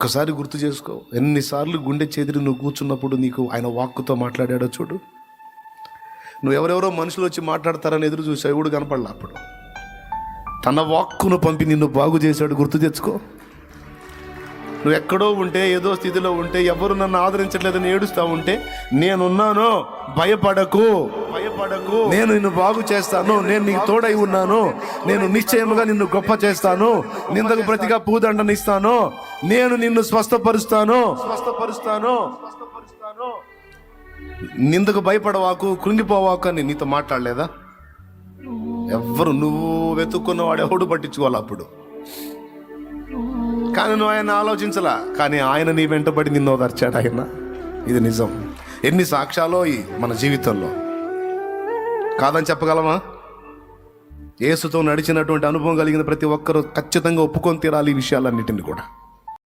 ఒక్కసారి గుర్తు చేసుకో, ఎన్నిసార్లు గుండె చెదిరి నువ్వు కూర్చున్నప్పుడు నీకు ఆయన వాక్కుతో మాట్లాడాడో చూడు. నువ్వు ఎవరెవరో మనుషులు వచ్చి మాట్లాడతారని ఎదురు చూసావు, ఎవడు కనపడలే. అప్పుడు తన వాక్కును పంపి నిన్ను బాగు చేశాడు. గుర్తు తెచ్చుకో. నువ్వు ఎక్కడో ఉంటే, ఏదో స్థితిలో ఉంటే, ఎవరు నన్ను ఆదరించట్లేదని ఏడుస్తూ ఉంటే, నేనున్నాను, భయపడకు, భయపడకు, నేను నిన్ను బాగు చేస్తాను, నేను నీకు తోడై ఉన్నాను, నేను నిశ్చయముగా నిన్ను గొప్ప చేస్తాను, నిందకు ప్రతిగా పూదండనిస్తాను, నేను నిన్ను స్వస్థపరుస్తాను. నిందకు భయపడవాకు, కృంగిపోవాకు అని నీతో మాట్లాడలేదా? ఎవ్వరు, నువ్వు వెతుక్కున్న వాడు ఎవడు పట్టించుకోవాలి అప్పుడు. కానీ నువ్వు ఆయన ఆలోచించలా, కానీ ఆయన నీ వెంటబడి నిన్ను ఓదార్చాడు ఆయన. ఇది నిజం. ఎన్ని సాక్ష్యాలో ఈ మన జీవితంలో, కాదని చెప్పగలమా? యేసుతో నడిచినటువంటి అనుభవం కలిగిన ప్రతి ఒక్కరూ ఖచ్చితంగా ఒప్పుకొని తీరాలి ఈ విషయాలన్నిటిని కూడా.